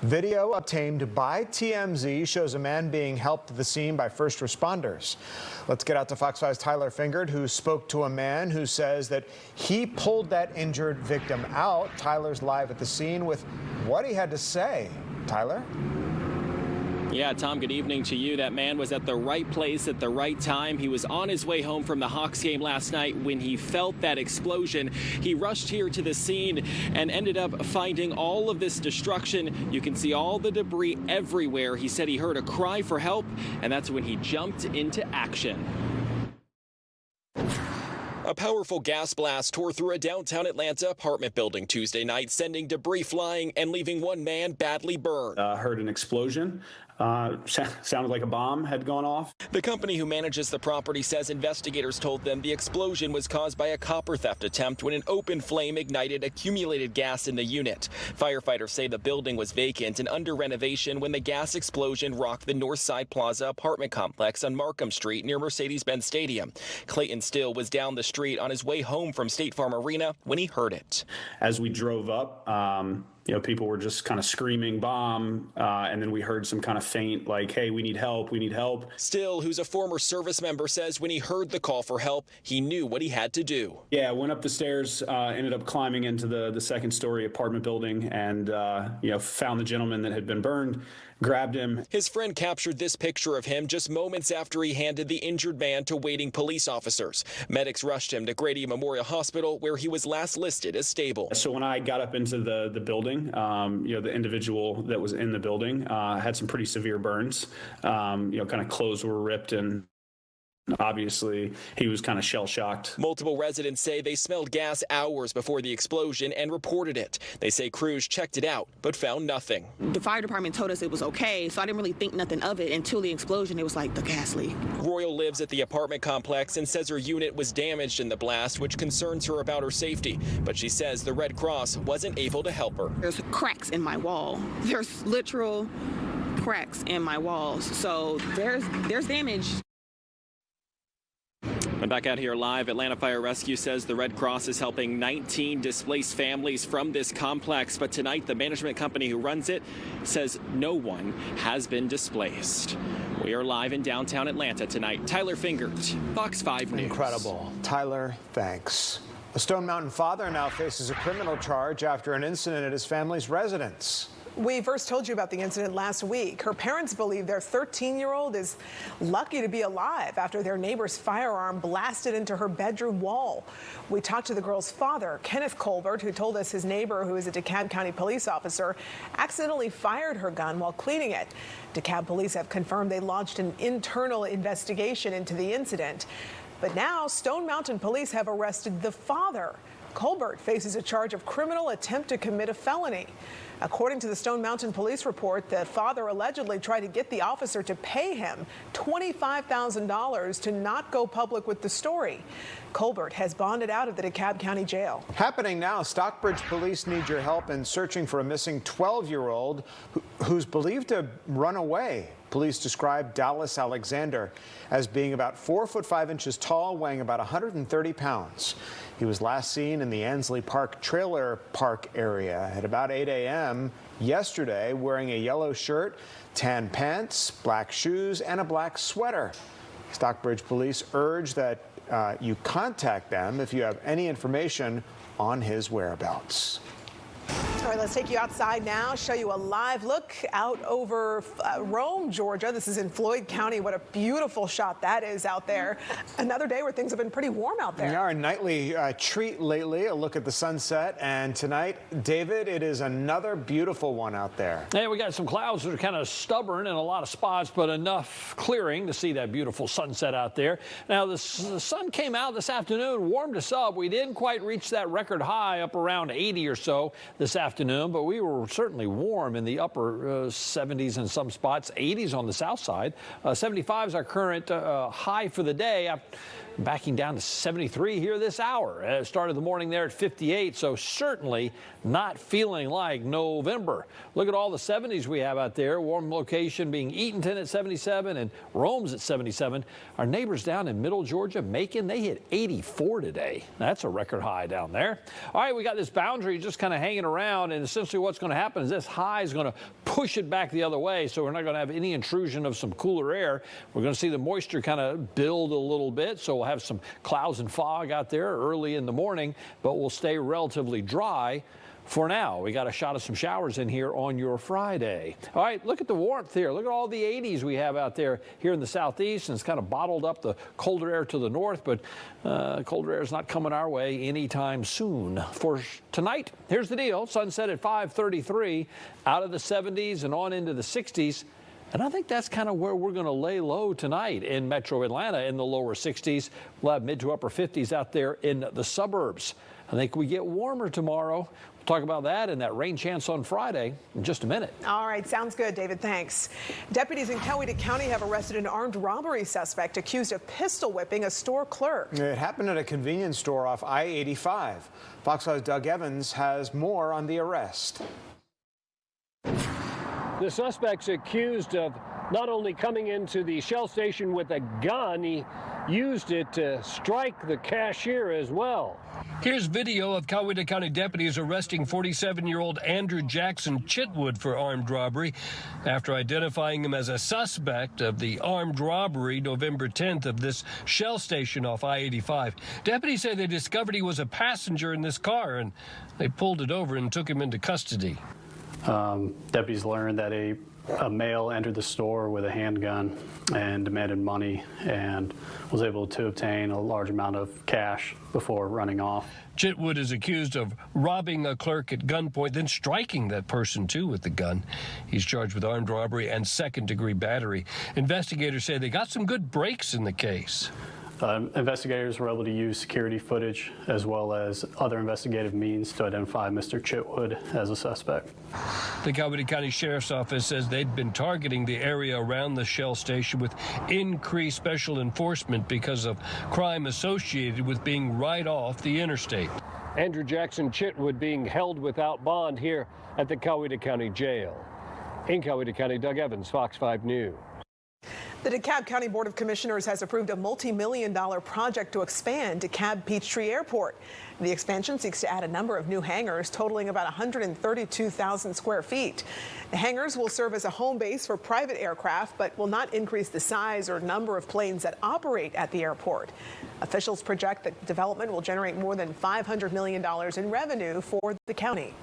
Video obtained by TMZ shows a man being helped to the scene by first responders. Let's get out to Fox 5's Tyler Fingert, who spoke to a man who says that he pulled that injured victim out. Tyler's live at the scene with what he had to say. Tyler? Yeah, Tom, good evening to you. That man was at the right place at the right time. He was on his way home from the Hawks game last night when he felt that explosion. He rushed here to the scene and ended up finding all of this destruction. You can see all the debris everywhere. He said he heard a cry for help, and that's when he jumped into action. A powerful gas blast tore through a downtown Atlanta apartment building Tuesday night, sending debris flying and leaving one man badly burned. Heard an explosion. Sounded like a bomb had gone off. The company who manages the property says investigators told them the explosion was caused by a copper theft attempt when an open flame ignited accumulated gas in the unit. Firefighters say the building was vacant and under renovation when the gas explosion rocked the Northside Plaza apartment complex on Markham Street near Mercedes-Benz Stadium. Clayton Still was down the street on his way home from State Farm Arena when he heard it. As we drove up, people were just kind of screaming bomb, and then we heard some kind of faint like, hey, we need help, we need help. Still, who's a former service member, says when he heard the call for help, he knew what he had to do. Yeah, went up the stairs, ended up climbing into the second story apartment building and, found the gentleman that had been burned, grabbed him. His friend captured this picture of him just moments after he handed the injured man to waiting police officers. Medics rushed him to Grady Memorial Hospital, where he was last listed as stable. So when I got up into the building, the individual that was in the building had some pretty severe burns. Kind of clothes were ripped and obviously he was kind of shell-shocked. Multiple residents say they smelled gas hours before the explosion and reported it. They say crews checked it out but found nothing. The fire department told us it was okay, so I didn't really think nothing of it until the explosion. It was like the gas leak. Royal lives at the apartment complex and says her unit was damaged in the blast, which concerns her about her safety. But she says the Red Cross wasn't able to help her. There's cracks in my wall. There's literal cracks in my walls, so there's damage. And back out here live, Atlanta Fire Rescue says the Red Cross is helping 19 displaced families from this complex. But tonight, the management company who runs it says no one has been displaced. We are live in downtown Atlanta tonight. Tyler Fingert, Fox 5 News. Incredible. Tyler, thanks. A Stone Mountain father now faces a criminal charge after an incident at his family's residence. We first told you about the incident last week. Her parents believe their 13-year-old is lucky to be alive after their neighbor's firearm blasted into her bedroom wall. We talked to the girl's father, Kenneth Colbert, who told us his neighbor, who is a DeKalb County police officer, accidentally fired her gun while cleaning it. DeKalb police have confirmed they launched an internal investigation into the incident. But now Stone Mountain police have arrested the father. Colbert faces a charge of criminal attempt to commit a felony. According to the Stone Mountain police report, the father allegedly tried to get the officer to pay him $25,000 to not go public with the story. Colbert has bonded out of the DeKalb County Jail. Happening now, Stockbridge police need your help in searching for a missing 12-year-old who's believed to run away. Police describe Dallas Alexander as being about 4 foot 5 inches tall, weighing about 130 pounds. He was last seen in the Ansley Park trailer park area at about 8 a.m. yesterday, wearing a yellow shirt, tan pants, black shoes, and a black sweater. Stockbridge police urge that you contact them if you have any information on his whereabouts. All right, let's take you outside now, show you a live look out over Rome, Georgia. This is in Floyd County. What a beautiful shot that is out there. Another day where things have been pretty warm out there. Our nightly treat lately, a look at the sunset. And tonight, David, it is another beautiful one out there. Hey, we got some clouds that are kind of stubborn in a lot of spots, but enough clearing to see that beautiful sunset out there. Now, the sun came out this afternoon, warmed us up. We didn't quite reach that record high up around 80 or so this afternoon, but we were certainly warm in the upper 70s in some spots, 80s on the south side. 75 is our current high for the day. Backing down to 73 here this hour. Started the morning there at 58, so certainly not feeling like November. Look at all the 70s we have out there. Warm location being Eatonton at 77 and Rome's at 77. Our neighbors down in Middle Georgia, Macon, they hit 84 today. That's a record high down there. All right, we got this boundary just kind of hanging around, and essentially what's going to happen is this high is going to push it back the other way, so we're not going to have any intrusion of some cooler air. We're going to see the moisture kind of build a little bit, so we'll have some clouds and fog out there early in the morning, but we'll stay relatively dry for now. We got a shot of some showers in here on your Friday. All right, look at the warmth here. Look at all the 80s we have out there here in the southeast, and it's kind of bottled up the colder air to the north, but colder air is not coming our way anytime soon. For tonight, here's the deal. Sunset at 5:33, out of the 70s and on into the 60s. And I think that's kind of where we're going to lay low tonight in metro Atlanta, in the lower 60s. We'll have mid to upper 50s out there in the suburbs. I think we get warmer tomorrow. We'll talk about that and that rain chance on Friday in just a minute. All right, sounds good, David. Thanks. Deputies in Coweta County have arrested an armed robbery suspect accused of pistol whipping a store clerk. It happened at a convenience store off I-85. Fox 5's Doug Evans has more on the arrest. The suspect's accused of not only coming into the Shell station with a gun, he used it to strike the cashier as well. Here's video of Coweta County deputies arresting 47-year-old Andrew Jackson Chitwood for armed robbery after identifying him as a suspect of the armed robbery November 10th of this Shell station off I-85. Deputies say they discovered he was a passenger in this car, and they pulled it over and took him into custody. Deputies learned that a male entered the store with a handgun and demanded money, and was able to obtain a large amount of cash before running off. Chitwood is accused of robbing a clerk at gunpoint, then striking that person, too, with the gun. He's charged with armed robbery and second-degree battery. Investigators say they got some good breaks in the case. Investigators were able to use security footage as well as other investigative means to identify Mr. Chitwood as a suspect. The Coweta County Sheriff's Office says they'd been targeting the area around the Shell station with increased special enforcement because of crime associated with being right off the interstate. Andrew Jackson Chitwood being held without bond here at the Coweta County Jail. In Coweta County, Doug Evans, Fox 5 News. The DeKalb County Board of Commissioners has approved a multi-million-dollar project to expand DeKalb Peachtree Airport. The expansion seeks to add a number of new hangars totaling about 132,000 square feet. The hangars will serve as a home base for private aircraft, but will not increase the size or number of planes that operate at the airport. Officials project that development will generate more than $500 million in revenue for the county.